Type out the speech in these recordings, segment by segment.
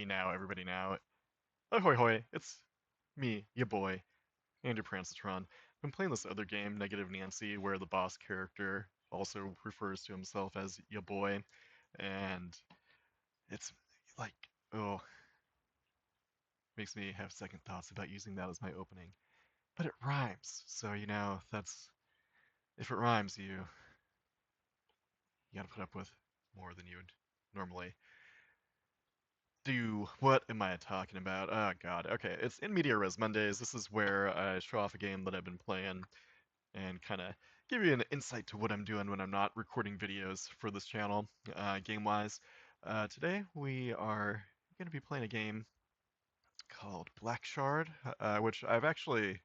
Hey now, everybody now. Ahoy hoy, it's me, ya boy, Andrew Prancitron. Been playing this other game, Negative Nancy, where the boss character also refers to himself as ya boy, and it's like, oh, makes me have second thoughts about using that as my opening. But it rhymes, so that's if it rhymes, you gotta put up with more than you would normally do. What am I talking about? Oh god. Okay, it's In Media Res Mondays. This is where I show off a game that I've been playing and kind of give you an insight to what I'm doing when I'm not recording videos for this channel, game-wise. Today we are going to be playing a game called BLACKSHARD, which I've actually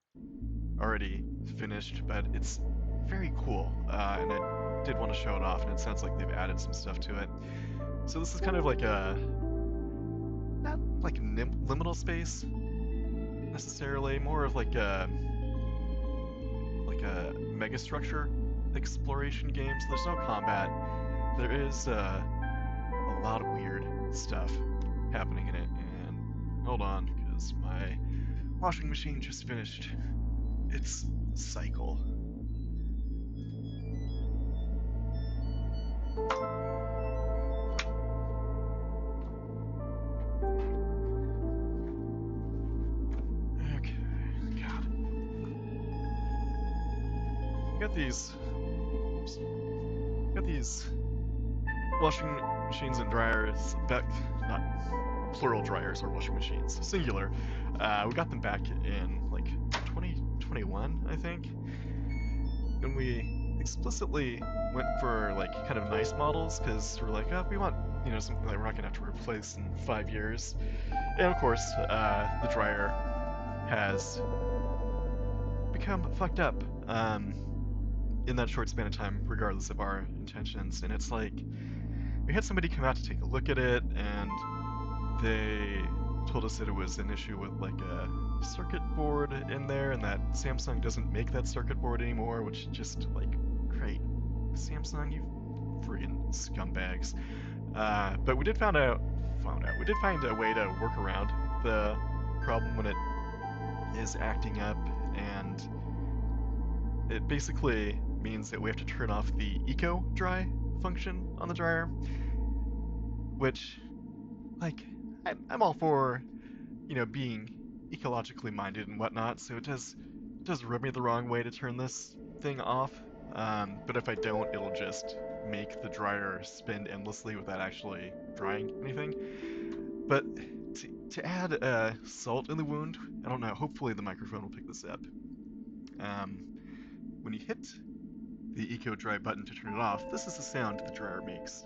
already finished, but it's very cool, and I did want to show it off, and it sounds like they've added some stuff to it. So this is kind of like not like liminal space necessarily, more of like a megastructure exploration game. So there's no combat. There is a lot of weird stuff happening in it. And hold on, because my washing machine just finished its cycle. Okay, God. Got these. Oops. Got these washing machines and dryers back, not plural dryers or washing machines, singular. We got them back in like 2021, I think, and we explicitly went for like kind of nice models because we're like, oh, we want something that we're not gonna have to replace in 5 years. And of course, the dryer has become fucked up in that short span of time, regardless of our intentions. And it's like we had somebody come out to take a look at it, and they told us that it was an issue with like a circuit board in there, and that Samsung doesn't make that circuit board anymore, which just like, great, Samsung, you friggin' scumbags. But we did we did find a way to work around the problem when it is acting up, and it basically means that we have to turn off the eco dry function on the dryer, which, like, I'm all for being ecologically minded and whatnot, so it does rub me the wrong way to turn this thing off. But if I don't, it'll just make the dryer spin endlessly without actually drying anything. But to add salt in the wound, I don't know, hopefully the microphone will pick this up. When you hit the eco dry button to turn it off, this is the sound the dryer makes.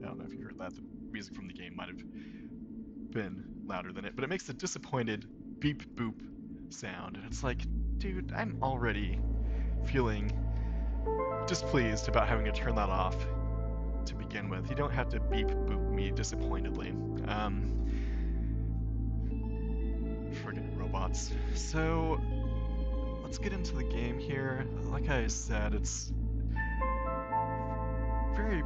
I don't know if you heard that. The music from the game might have been louder than it, but it makes a disappointed beep boop sound. And it's like, dude, I'm already feeling displeased about having to turn that off to begin with. You don't have to beep boop me disappointedly. Friggin' robots. So let's get into the game here. Like I said, it's very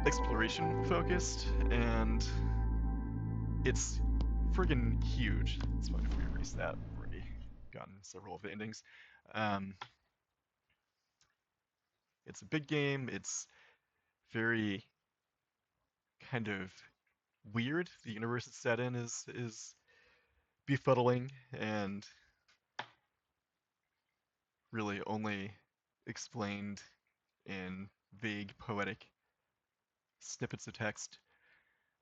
exploration focused, and it's friggin' huge. That's why if we erase that, I've already gotten several of the endings. Um, it's a big game. It's very kind of weird. The universe it's set in is befuddling and really only explained in vague poetic snippets of text.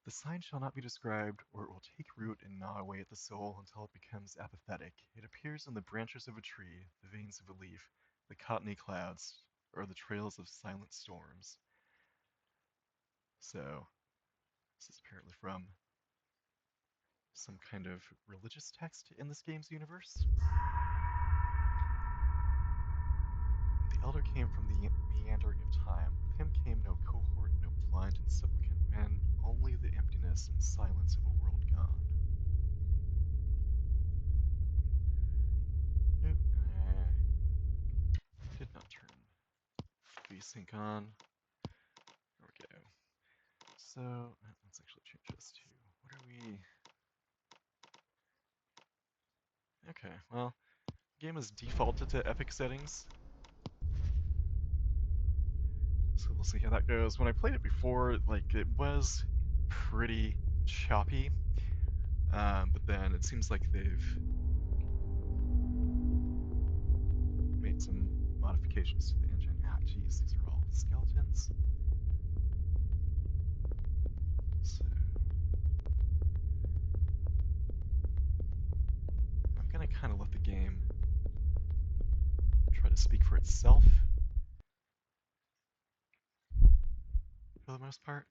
The sign shall not be described, or it will take root and gnaw away at the soul until it becomes apathetic. It appears in the branches of a tree, the veins of a leaf, the cottony clouds, or the trails of silent storms. So, this is apparently from some kind of religious text in this game's universe. The elder came from the meandering of time. With him came no cohort, no blind and supplicant men, only the emptiness and silence of a world gone. Nope. Did not turn VSync on. There we go. So let's actually change this to, what are we? Okay, well, game is defaulted to epic settings. So we'll see how that goes. When I played it before, like, it was pretty choppy, but then it seems like they've made some modifications to the engine. Ah, geez, these are all skeletons. So I'm gonna kind of let the game try to speak for itself for the most part.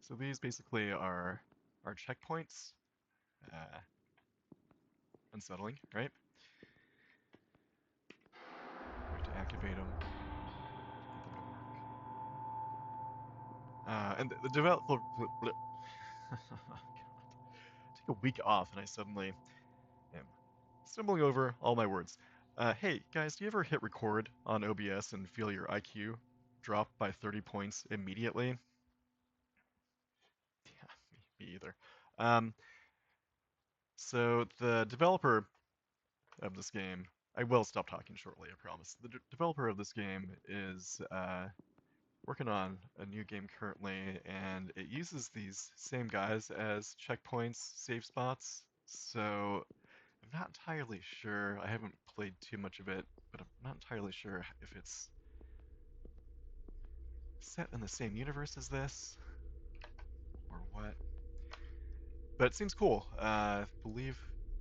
So these basically are our checkpoints. Uh, Unsettling, right? We have to activate them, get them to work. And the developer... God. Take a week off and I suddenly am stumbling over all my words. Hey, guys, do you ever hit record on OBS and feel your IQ drop by 30 points immediately? Yeah, me either. Um, so the developer of this game, I will stop talking shortly, I promise. The developer of this game is working on a new game currently, and it uses these same guys as checkpoints, save spots. So I'm not entirely sure. I haven't played too much of it, but I'm not entirely sure if it's set in the same universe as this or what. But it seems cool. I believe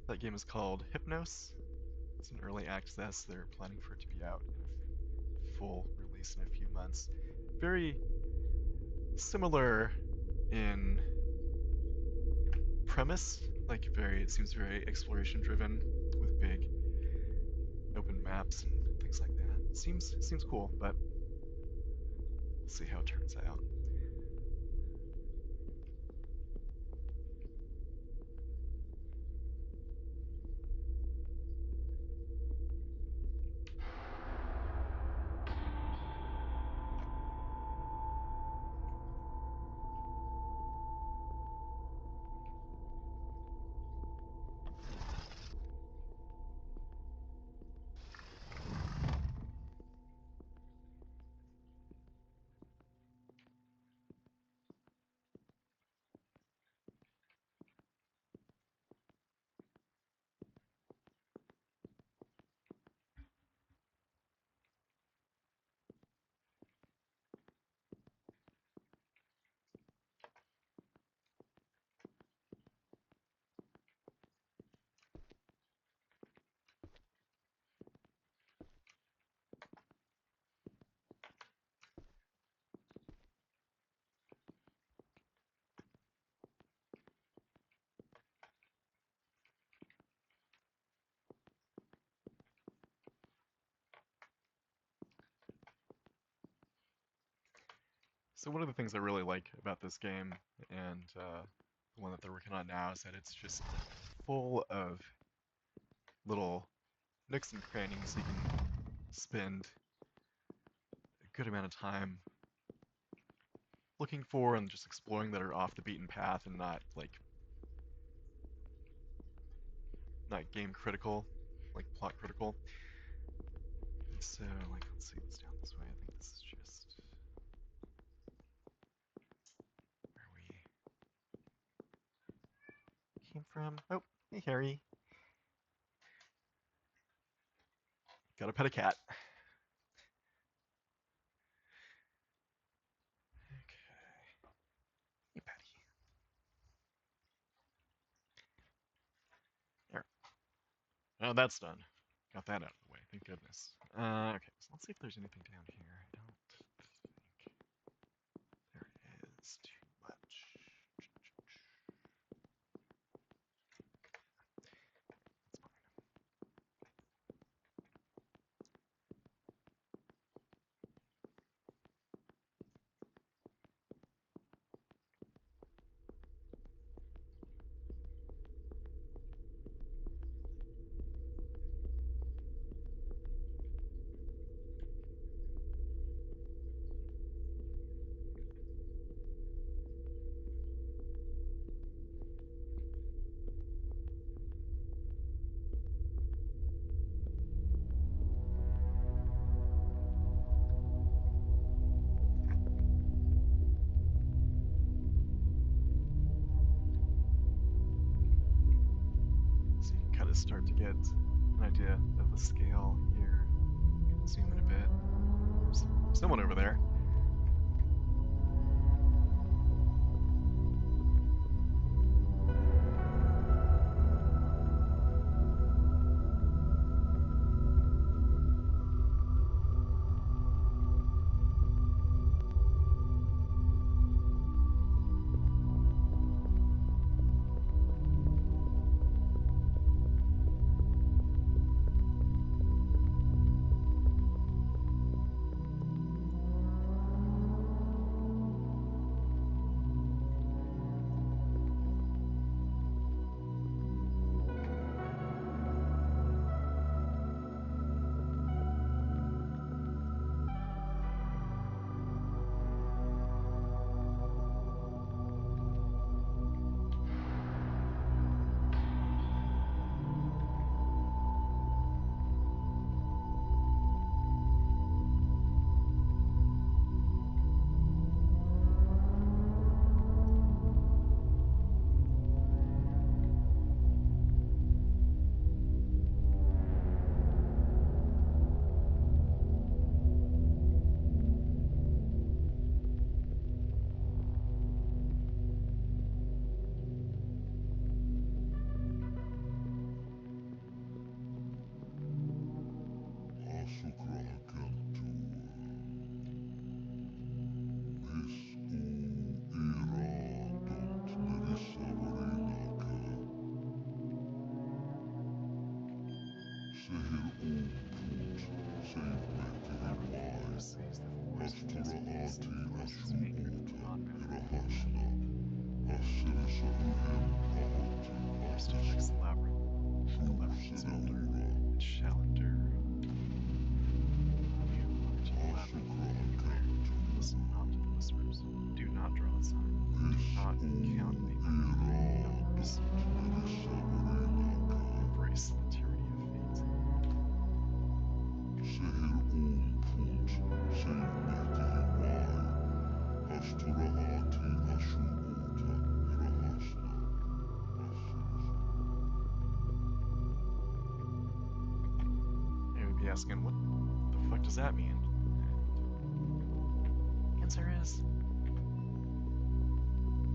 that game is called Hypnos. It's an early access. They're planning for it to be out in a full release in a few months. Very similar in premise, like it seems very exploration driven with big open maps and things like that. Seems cool, but we'll see how it turns out. So one of the things I really like about this game, and the one that they're working on now, is that it's just full of little nooks and crannies you can spend a good amount of time looking for and just exploring that are off the beaten path and not game critical, like plot critical. So like let's see what's down this way. I think this is just where we came from. Oh, hey Harry. Gotta pet a cat. Okay. Hey Patty. There. Oh, that's done. Got that out of the way, thank goodness. Okay, so let's see if there's anything down here. I don't think there is too much. That's fine. to start to get an idea of the scale here. Zoom in a bit. There's someone over there. Asking, what the fuck does that mean? The answer is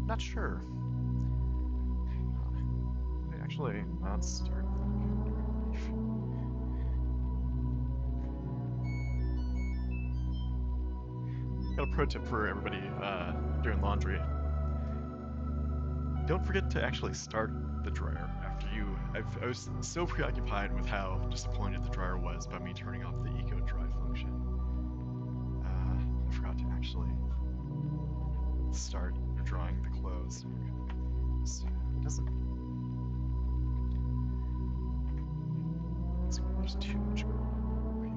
not sure. Actually, let's start. Got a pro tip for everybody doing laundry. Don't forget to actually start the dryer after you. I was so preoccupied with how disappointed the dryer was by me turning off the eco dry function. I forgot to actually start drying the clothes. It doesn't. There's too much going on over here.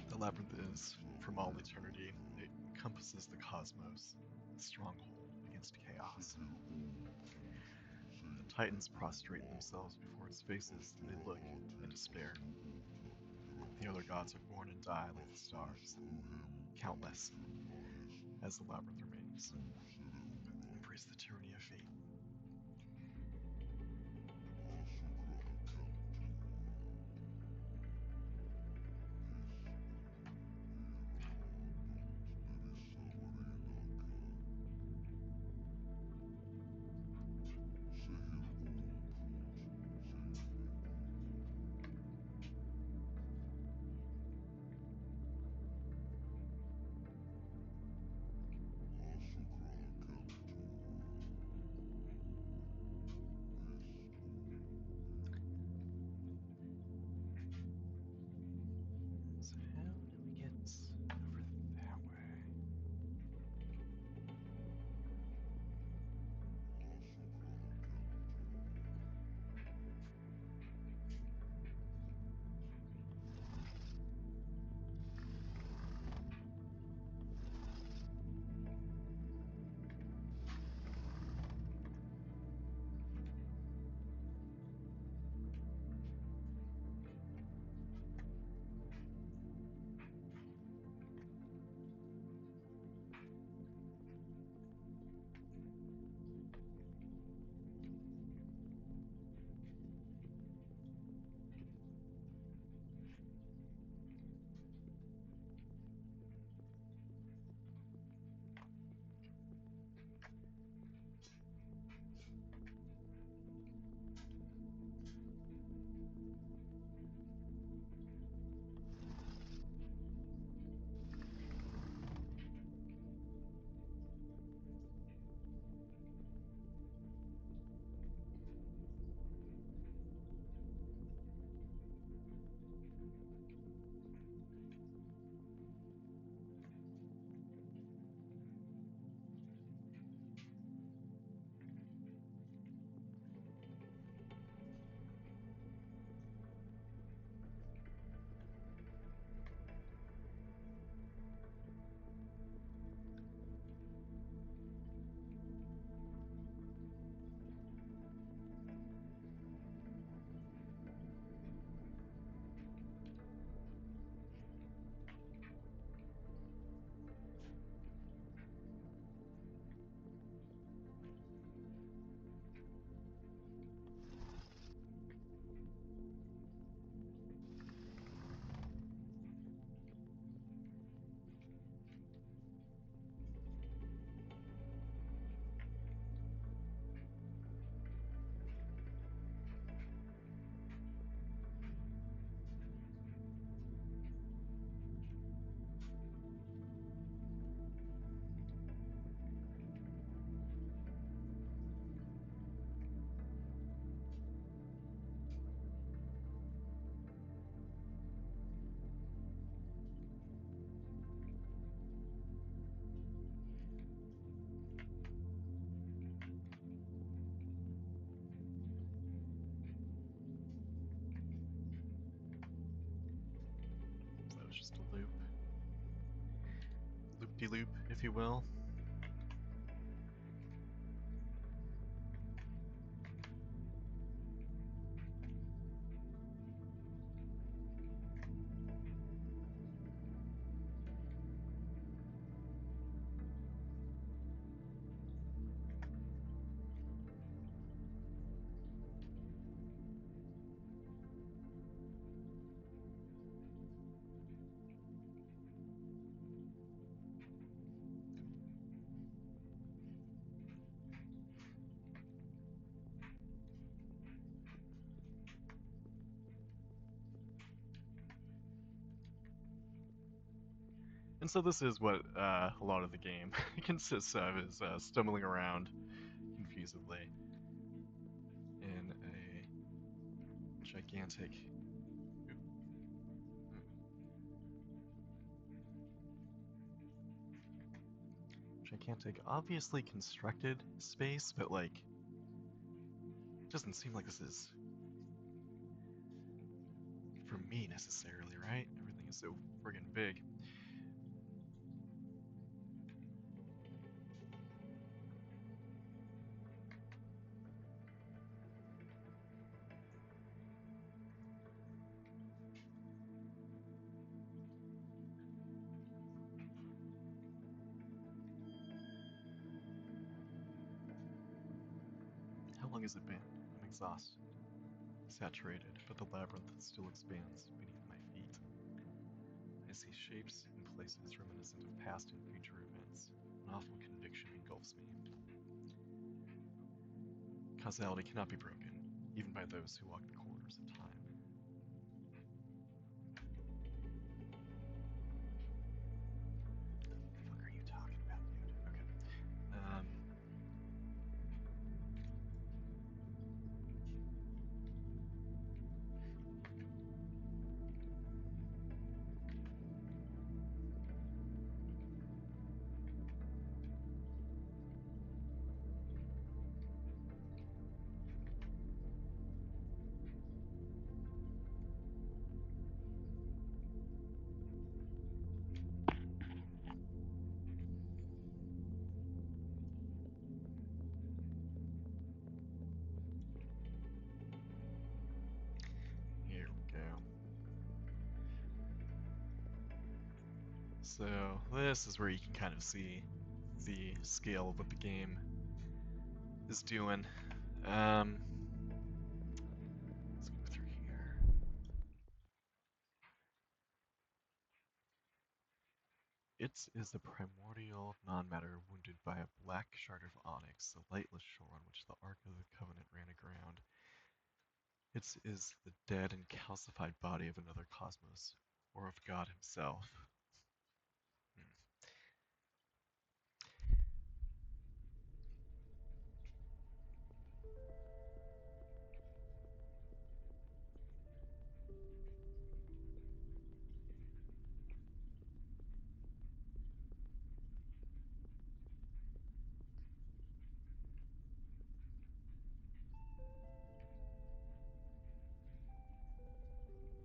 The labyrinth is, from all eternity, it encompasses the cosmos, a stronghold against chaos. The Titans prostrate themselves before its faces, and they look in despair. The other gods are born and die like the stars, countless, as the labyrinth remains. Embrace the tyranny of fate. loop, if you will. And so this is what a lot of the game consists of, is stumbling around confusedly in a gigantic obviously constructed space, but like, it doesn't seem like this is for me necessarily, right? Everything is so friggin' big. How long has it been? I'm exhausted, saturated, but the labyrinth still expands beneath my feet. I see shapes and places reminiscent of past and future events. An awful conviction engulfs me. Causality cannot be broken, even by those who walk the corridors of time. What the fuck are you talking about, dude? Okay. Here we go. So this is where you can kind of see the scale of what the game is doing. Let's go through here. It is a primordial non-matter wounded by a black shard of onyx, the lightless shore on which the Ark of the Covenant ran aground. It is the dead and calcified body of another cosmos, or of God himself.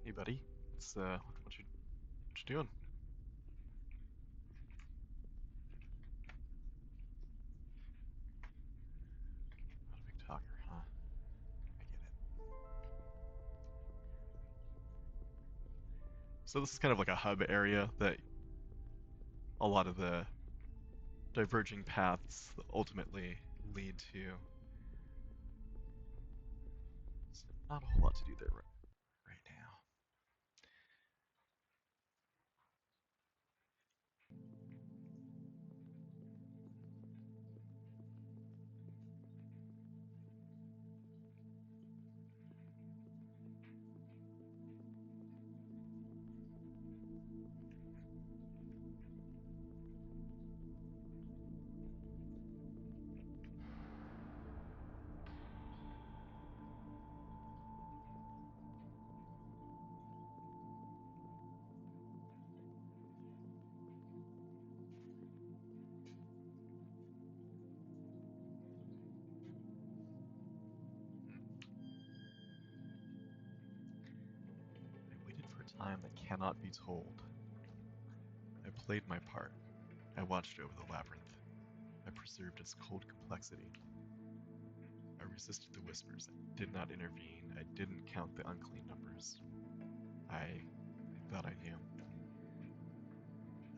Hey, buddy. It's what you doing? Not a big talker, huh? I get it. So this is kind of like a hub area that a lot of the diverging paths ultimately lead to. There's not a whole lot to do there right now. I waited for time that cannot be told. I played my part. I watched over the labyrinth. I preserved its cold complexity. I resisted the whispers. I did not intervene. I didn't count the unclean numbers. I thought I knew.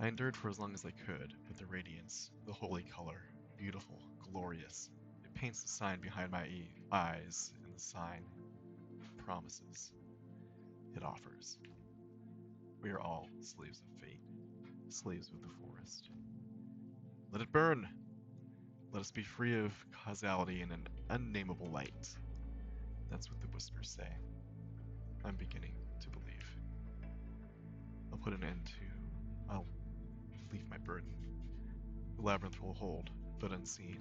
I endured for as long as I could, but the radiance, the holy color, beautiful, glorious, it paints the sign behind my eyes, and the sign promises. It offers. We are all slaves of fate, slaves of the forest. Let it burn! Let us be free of causality in an unnameable light. That's what the whispers say. I'm beginning to believe. I'll put an end to... I'll leave my burden. The labyrinth will hold, but unseen.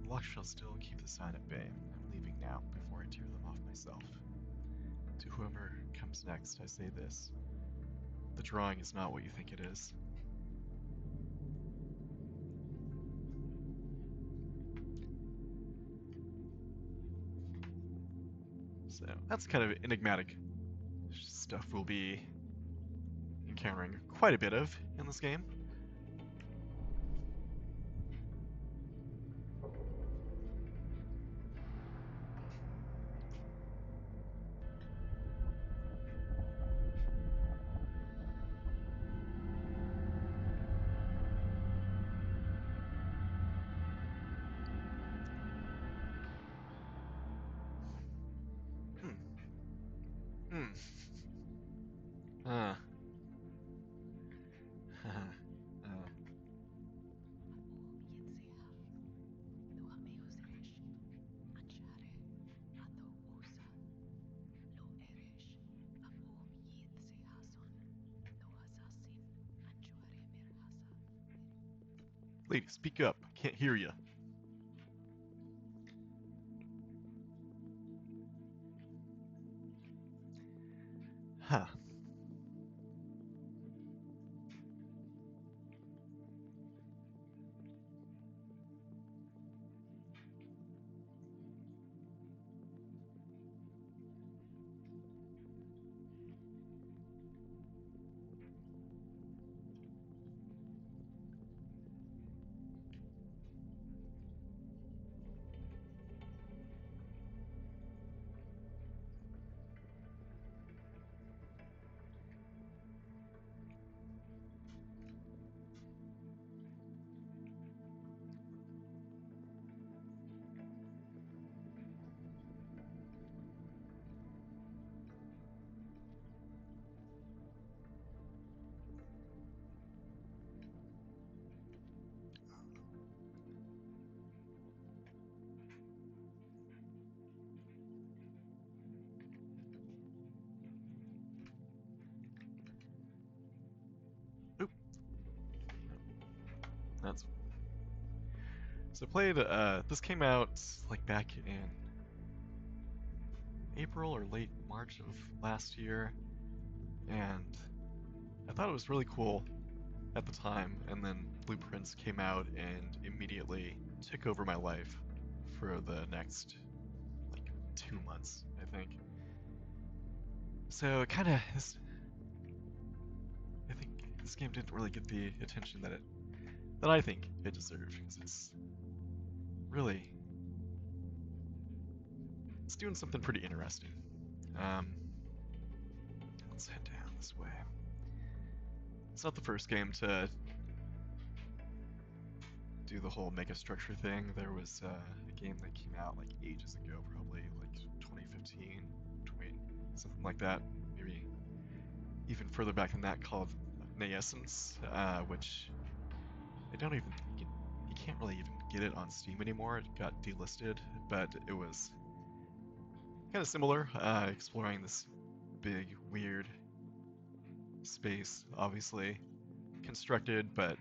The lock shall still keep the sign at bay. I'm leaving now, before I tear them off myself. To whoever comes next, I say this. The drawing is not what you think it is. So, that's kind of enigmatic stuff we'll be encountering quite a bit of in this game. Hmm. Uh. Lady, speak up. I can't hear you. Huh. Oop. That's... So I played, this came out, like, back in April or late March of last year, and I thought it was really cool at the time, and then Blueprints came out and immediately took over my life for the next, like, 2 months, I think. So, kind of, I think this game didn't really get the attention that I think it deserved, because it's really, it's doing something pretty interesting. Let's head down this way. It's not the first game to do the whole megastructure thing. There was a game that came out like ages ago, probably like 2015, 20, something like that. Maybe even further back than that, called Naessence, which I don't even you can't really even get it on Steam anymore. It got delisted, but it was kind of similar, exploring this big, weird space, obviously constructed, but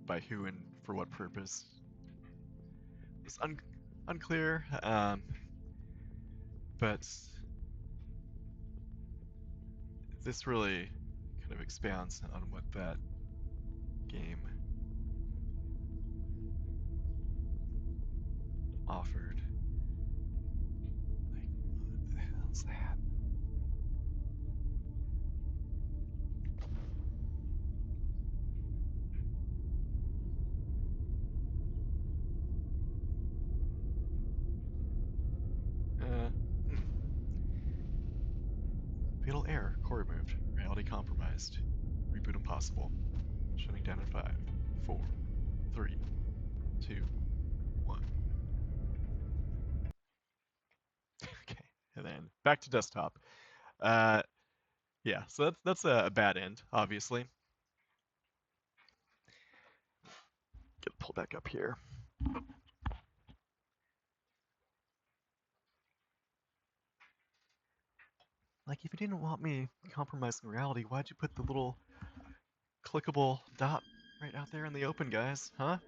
by who and for what purpose was unclear. But this really kind of expands on what that game offered. Like, what the hell's that? reality compromised. Reboot impossible. Shutting down in 5, 4, 3, 2, 1. Okay, and then back to desktop. Uh, yeah, so that's a bad end, obviously. Get pull back up here. Like, if you didn't want me compromising reality, why'd you put the little clickable dot right out there in the open, guys? Huh?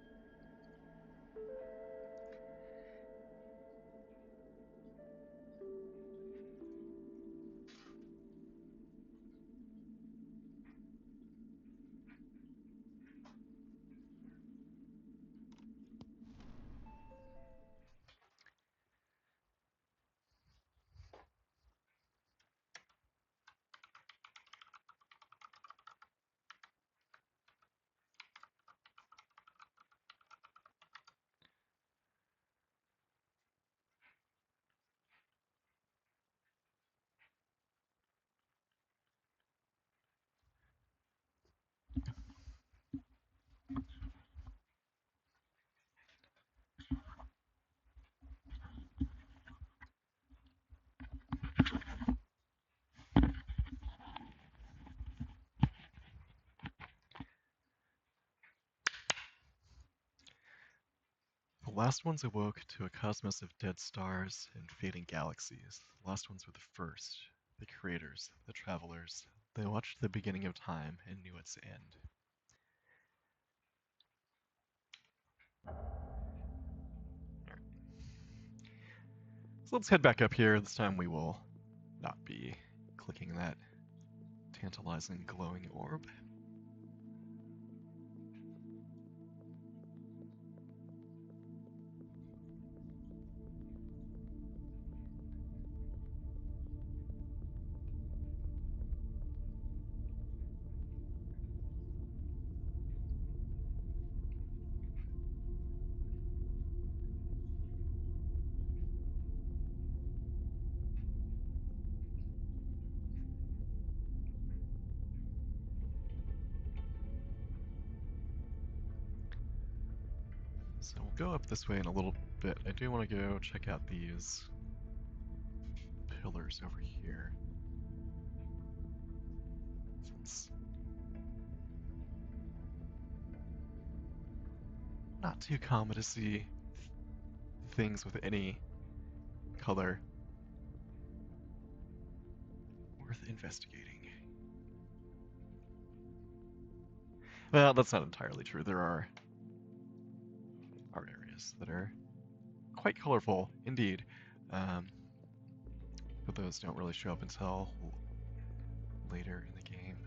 The last ones awoke to a cosmos of dead stars and fading galaxies. The last ones were the first, the creators, the travelers. They watched the beginning of time and knew its end. Alright. So let's head back up here. This time we will not be clicking that tantalizing glowing orb. So we'll go up this way in a little bit. I do want to go check out these pillars over here. It's not too common to see things with any color worth investigating. Well, that's not entirely true. There are art areas that are quite colorful indeed, but those don't really show up until later in the game.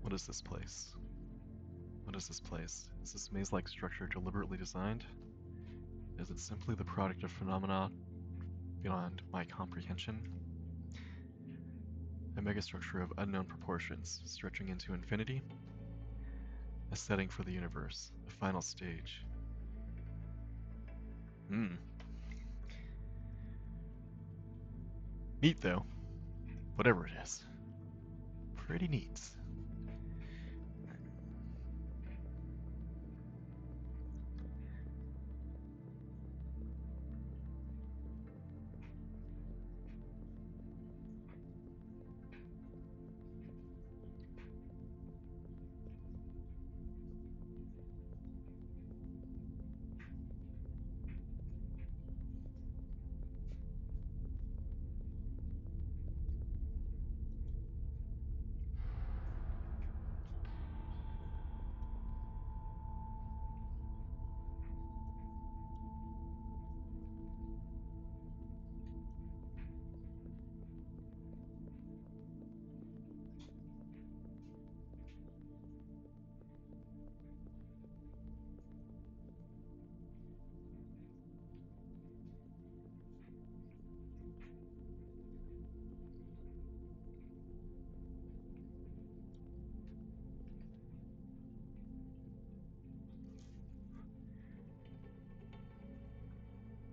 What is this place? What is this place? Is this maze-like structure deliberately designed? Is it simply the product of phenomena beyond my comprehension? A megastructure of unknown proportions, stretching into infinity? A setting for the universe, a final stage. Neat though. Whatever it is. Pretty neat.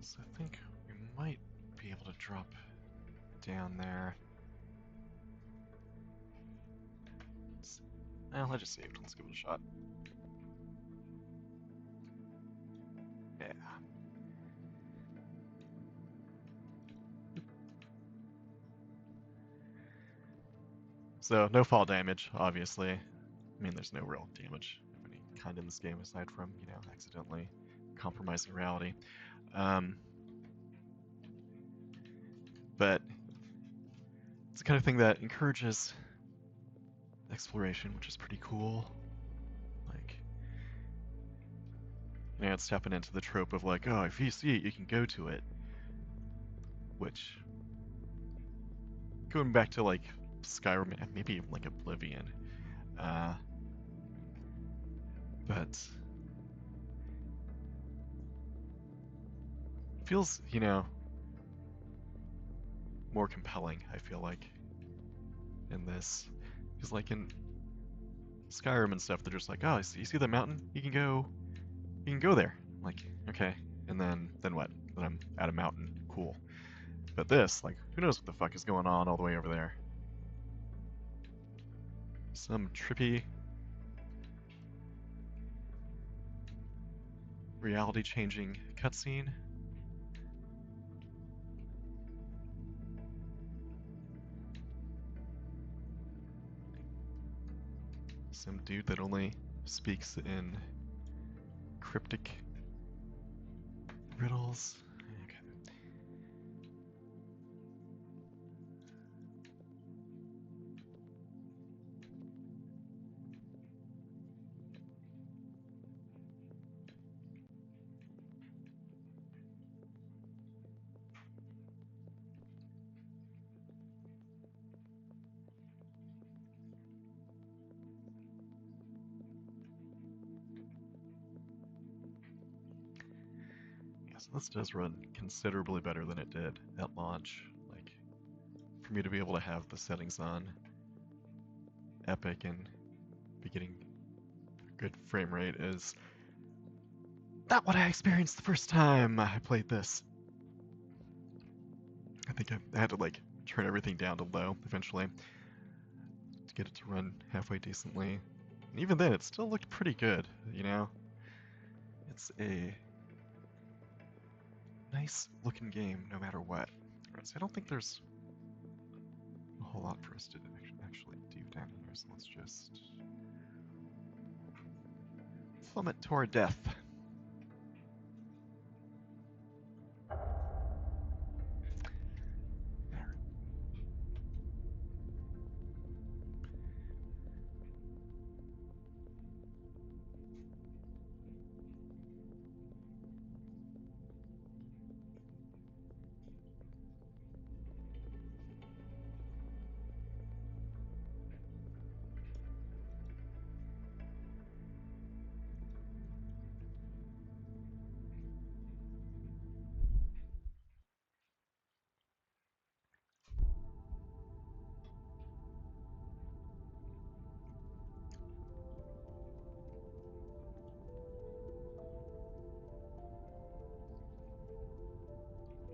So I think we might be able to drop down there. Well, I just saved. Let's give it a shot. Yeah. So, no fall damage, obviously. I mean, there's no real damage of any kind in this game aside from, you know, accidentally compromising reality. But it's the kind of thing that encourages exploration, which is pretty cool. Like, you know, it's tapping into the trope of like, oh, if you see it, you can go to it. Which, going back to like Skyrim, maybe even like Oblivion, but feels, you know, more compelling, I feel like, in this. Because like in Skyrim and stuff, they're just like, oh, you see the mountain? You can go there. Like, okay, and then what? Then I'm at a mountain. Cool. But this, like, who knows what the fuck is going on all the way over there? Some trippy reality-changing cutscene. Some dude that only speaks in cryptic riddles. Okay. Yeah, so this does run considerably better than it did at launch. Like, for me to be able to have the settings on Epic and be getting good frame rate is not what I experienced the first time I played this. I think I had to like turn everything down to low eventually to get it to run halfway decently. And even then, it still looked pretty good, you know? It's a nice looking game no matter what. Right, so I don't think there's a whole lot for us to actually do down here, so let's just plummet to our death.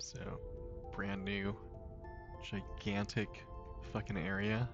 So, brand new, gigantic fucking area.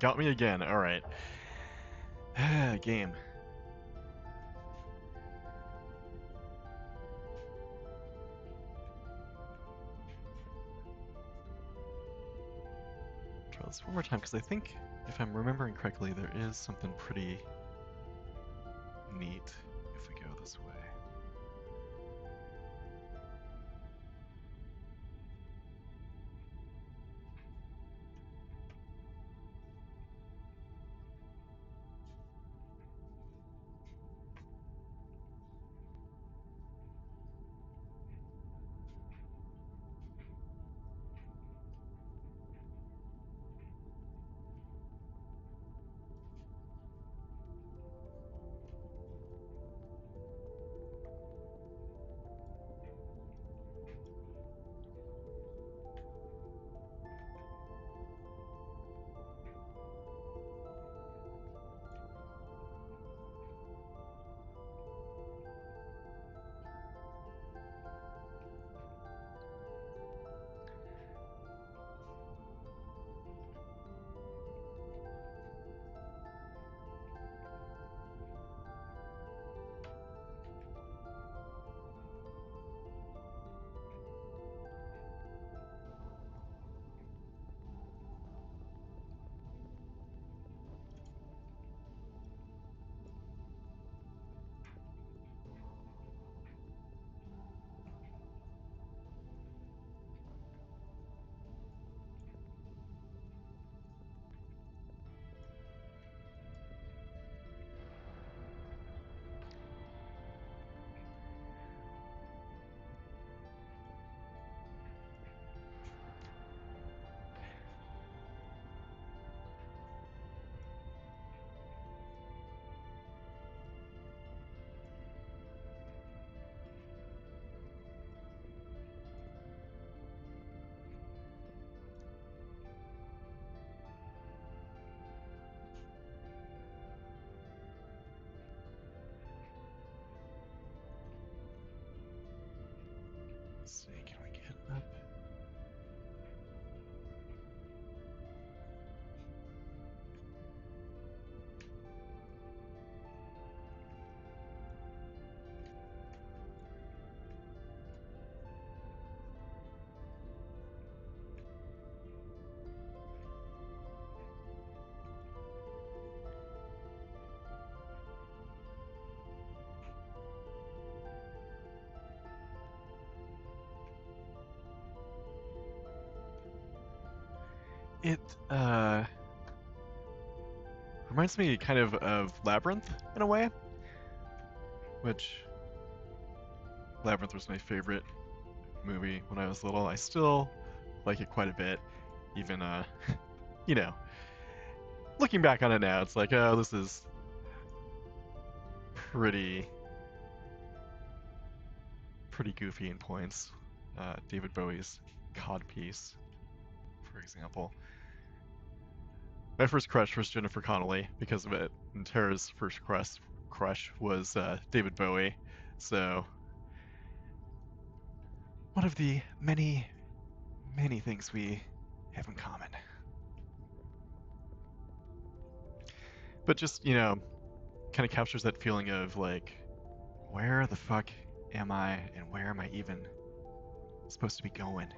Got me again. All right. Game. Try this one more time because I think, if I'm remembering correctly, there is something pretty neat if we go this way. Let's see, can we get up? It reminds me kind of Labyrinth in a way, which Labyrinth was my favorite movie when I was little. I still like it quite a bit, even you know, looking back on it now, it's like, oh, this is pretty goofy in points. David Bowie's Codpiece, for example. My first crush was Jennifer Connelly because of it, and Tara's first crush was David Bowie. So one of the many things we have in common. But just, kind of captures that feeling of like, where the fuck am I and where am I even supposed to be going?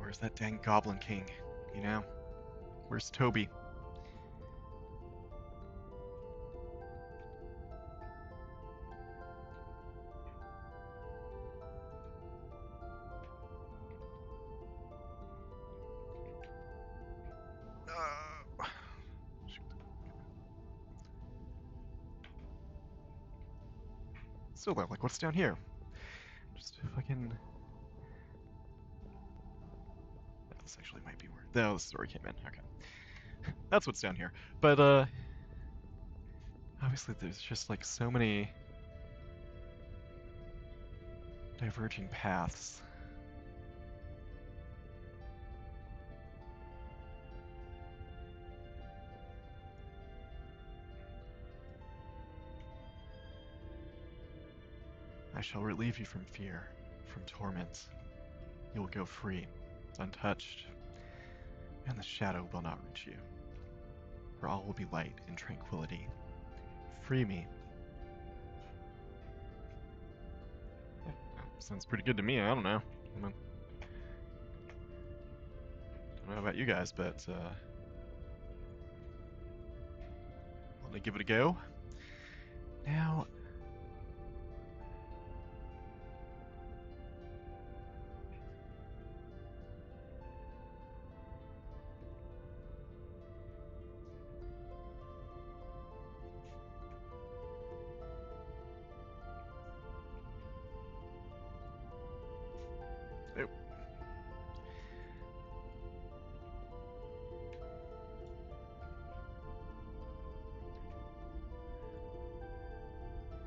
Where's that dang Goblin King, Where's Toby? Still though, like, what's down here? Just fucking... This actually might be where... No, the story came in. Okay. That's what's down here. But, obviously there's just, like, so many diverging paths. I shall relieve you from fear, from torment. You will go free, untouched, and the shadow will not reach you. For all will be light and tranquility. Free me. Yeah, sounds pretty good to me. I don't know. I don't know about you guys, but let me give it a go. Now, oh,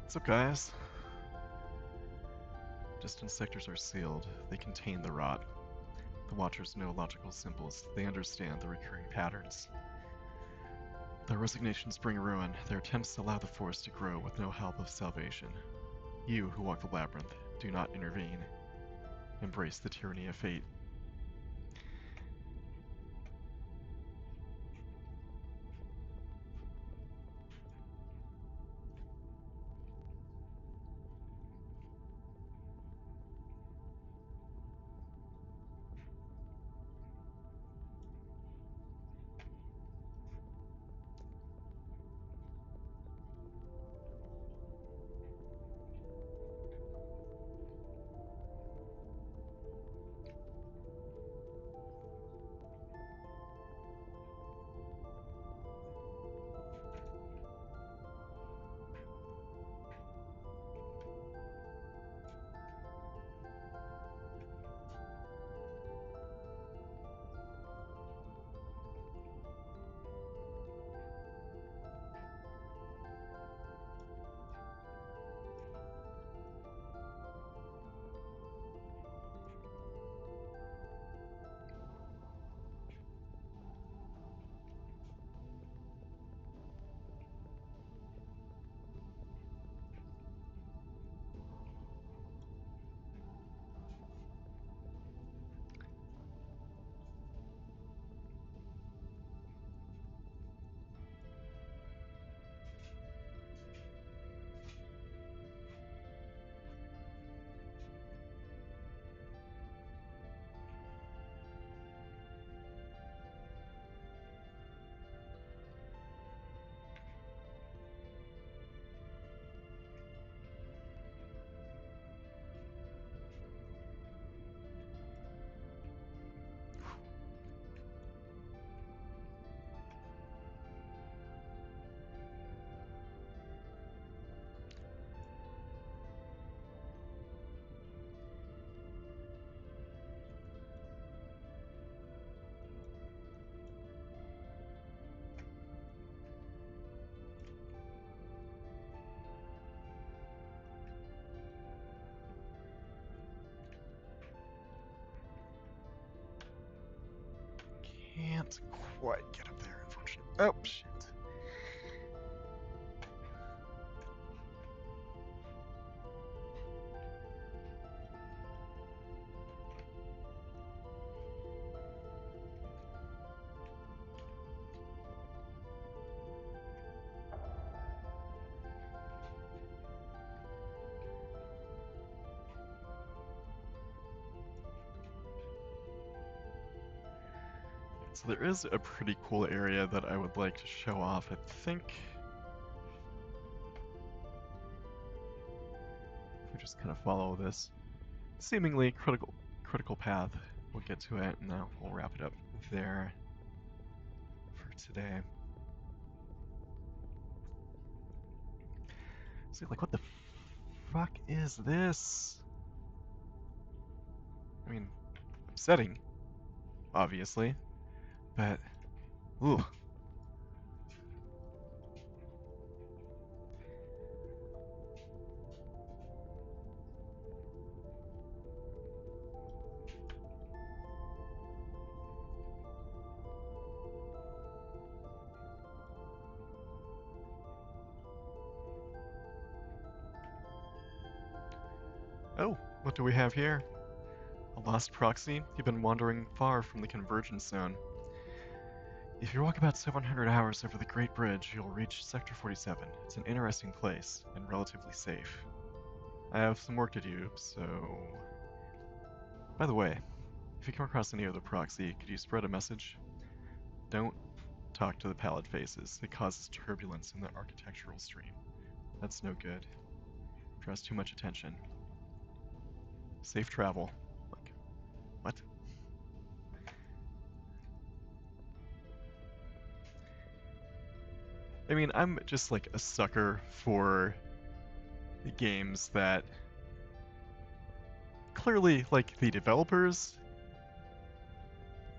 what's up, guys? Distant sectors are sealed. They contain the rot. The Watchers know logical symbols. They understand the recurring patterns. Their resignations bring ruin. Their attempts allow the force to grow with no help of salvation. You who walk the labyrinth, do not intervene. Embrace the tyranny of fate. Can't quite get up there, unfortunately. Oh, shit. So there is a pretty cool area that I would like to show off. I think if we just kind of follow this seemingly critical path, we'll get to it, and then we'll wrap it up there for today. See, like, what the fuck is this? I mean, upsetting, obviously, but ooh. Oh, what do we have here? A lost proxy? You've been wandering far from the convergence zone. If you walk about 700 hours over the Great Bridge, you'll reach Sector 47. It's an interesting place, and relatively safe. I have some work to do, so... By the way, if you come across any other proxy, could you spread a message? Don't talk to the pallid faces. It causes turbulence in the architectural stream. That's no good. Draws too much attention. Safe travel. Like, what? I mean, I'm just like a sucker for the games that clearly, like, the developers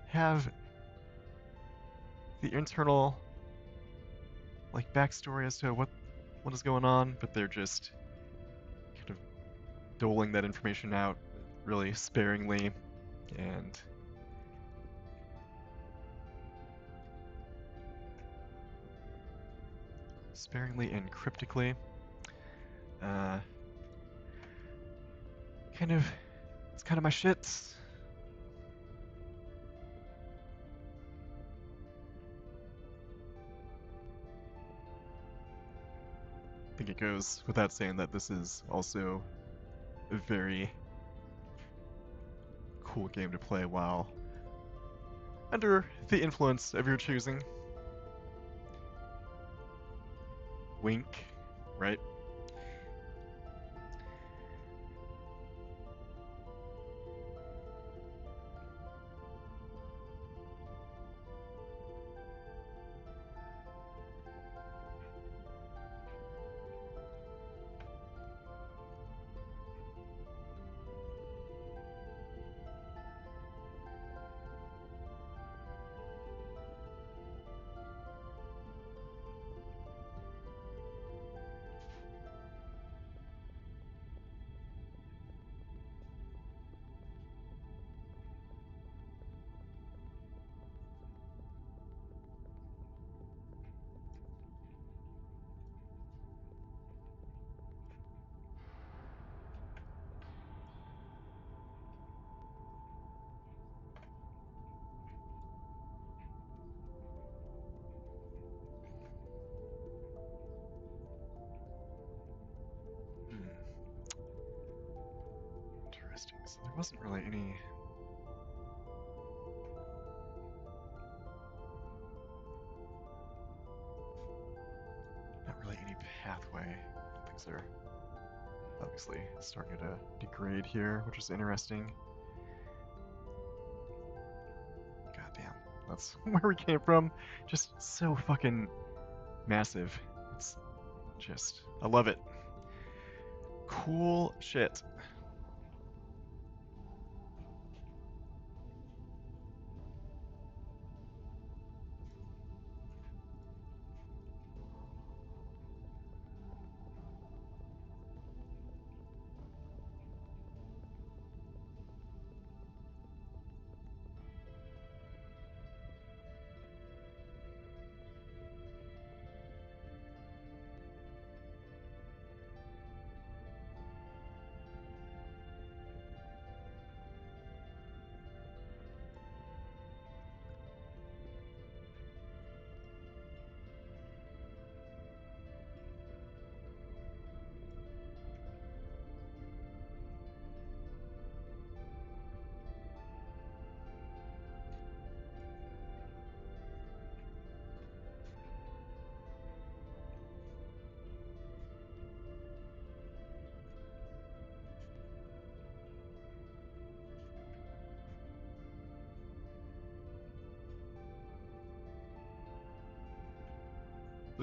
have the internal, like, backstory as to what is going on, but they're just kind of doling that information out really sparingly and cryptically. Uh, it's kind of my shit. I think it goes without saying that this is also a very cool game to play while under the influence of your choosing. Wink, right? Hmm. Interesting. So there wasn't really any... Not really any pathway. Things are obviously starting to degrade here, which is interesting. Goddamn. That's where we came from. Just so fucking massive. It's just... I love it. Cool shit.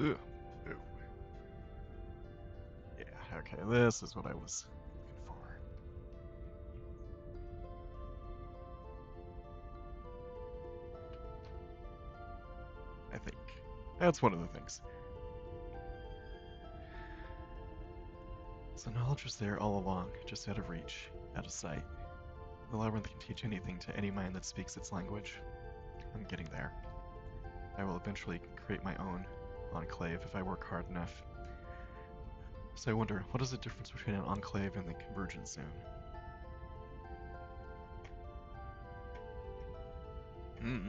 Ooh. Ooh. Yeah, okay, this is what I was looking for. I think. That's one of the things. So knowledge was there all along, just out of reach, out of sight. The labyrinth can teach anything to any mind that speaks its language. I'm getting there. I will eventually create my own enclave if I work hard enough. So I wonder, what is the difference between an enclave and the convergence zone? Hmm.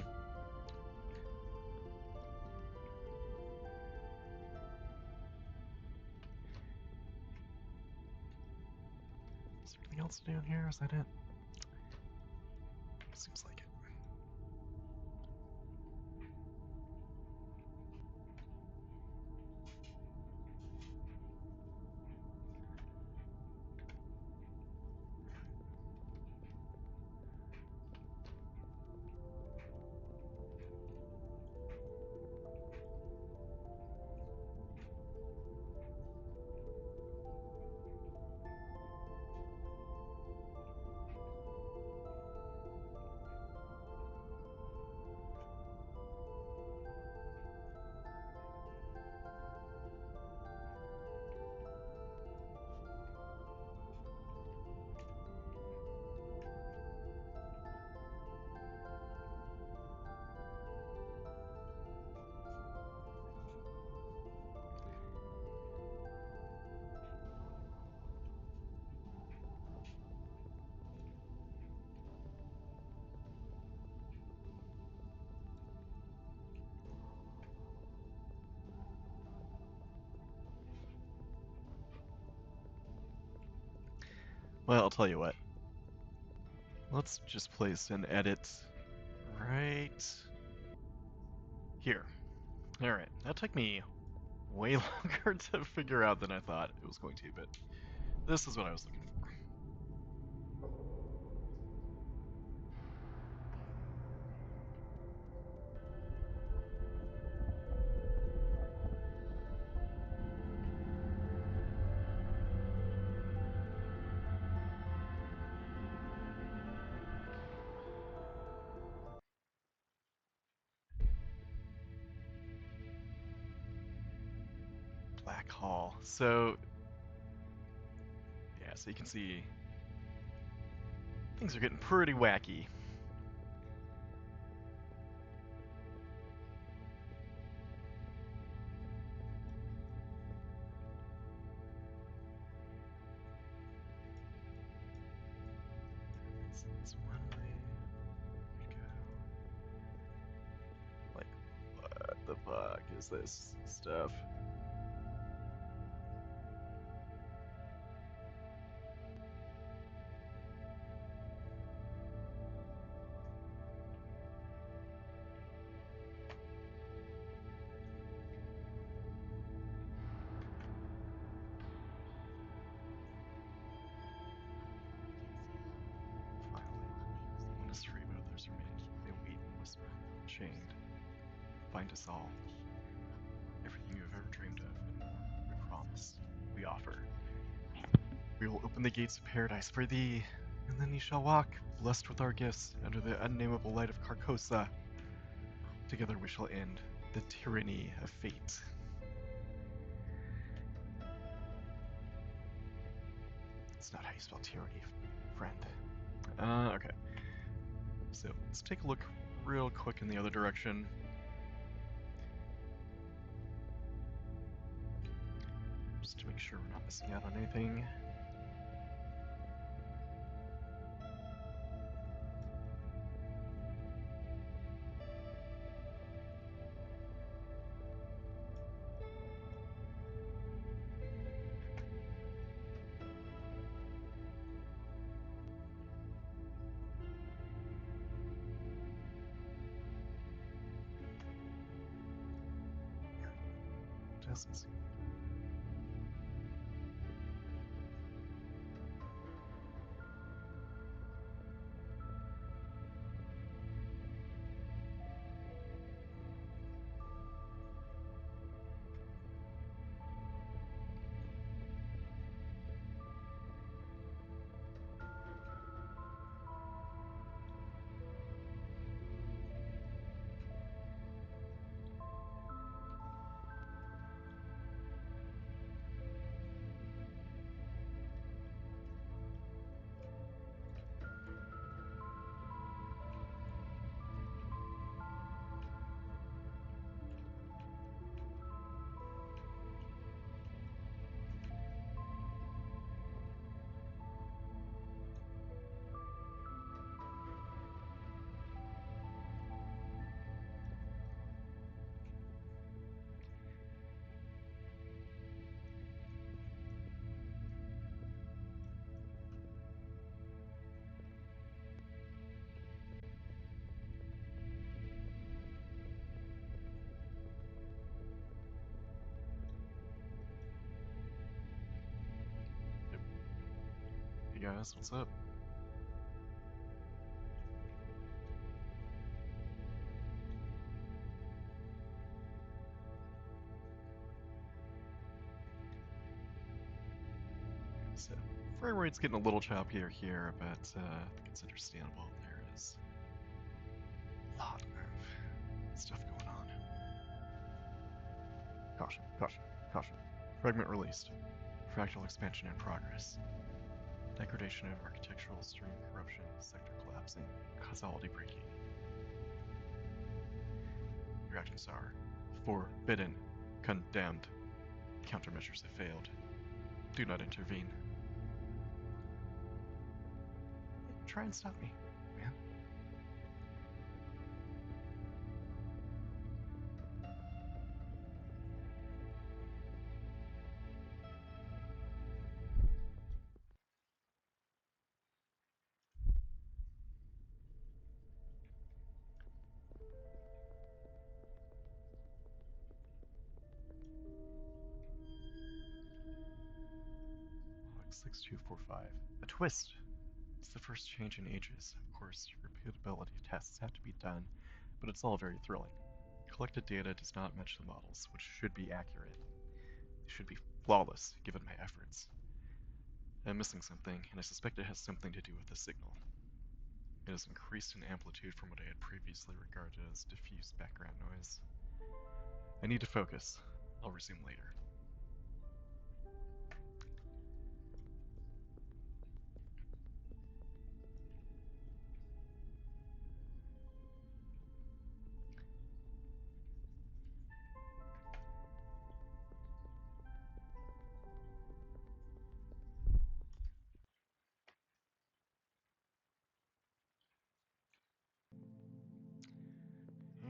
Is there anything else down here? Is that it? Seems like it. Well, I'll tell you what. Let's just place an edit right here. Alright, that took me way longer to figure out than I thought it was going to, but this is what I was looking for. Black Hall. So, yeah, so you can see things are getting pretty wacky. It's one way we go. Like, what the fuck is this stuff? Finally, one is free, but others remain. They wait and whisper, chained. Find us all. Everything you have ever dreamed of, and more. We promise. We offer. We will open the gates of paradise for thee, and then ye shall walk, blessed with our gifts, under the unnameable light of Carcosa. Together we shall end the tyranny of fate. It's not how you spell tyranny, friend. Okay. So let's take a look real quick in the other direction. Just to make sure we're not missing out on anything. Doesn't seem. guys, what's up? So, frame rate's getting a little choppier here, but I think it's understandable. There is a lot of stuff going on. Caution, caution, caution. Fragment released. Fractal expansion in progress. Degradation of architectural stream corruption, sector collapsing, causality breaking. Your actions are forbidden, condemned. Countermeasures have failed. Do not intervene. Try and stop me, man. Log 6245. A twist! It's the first change in ages. Of course, repeatability tests have to be done, but it's all very thrilling. Collected data does not match the models, which should be accurate. They should be flawless, given my efforts. I'm missing something, and I suspect it has something to do with the signal. It has increased in amplitude from what I had previously regarded as diffuse background noise. I need to focus. I'll resume later.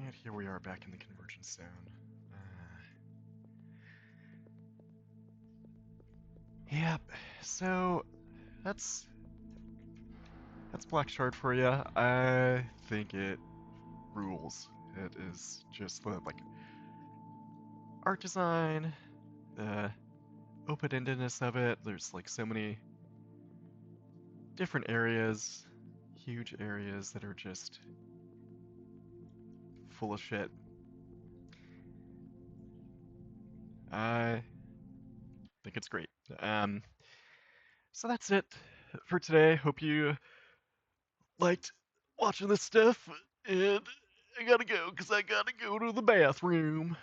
And here we are back in the convergence zone. Yep, so that's BLACKSHARD for you. I think it rules. It is just the like art design, the open-endedness of it. There's like so many different areas, huge areas that are just full of shit. I think it's great. So that's it for today. Hope you liked watching this stuff, and I gotta go because I gotta go to the bathroom.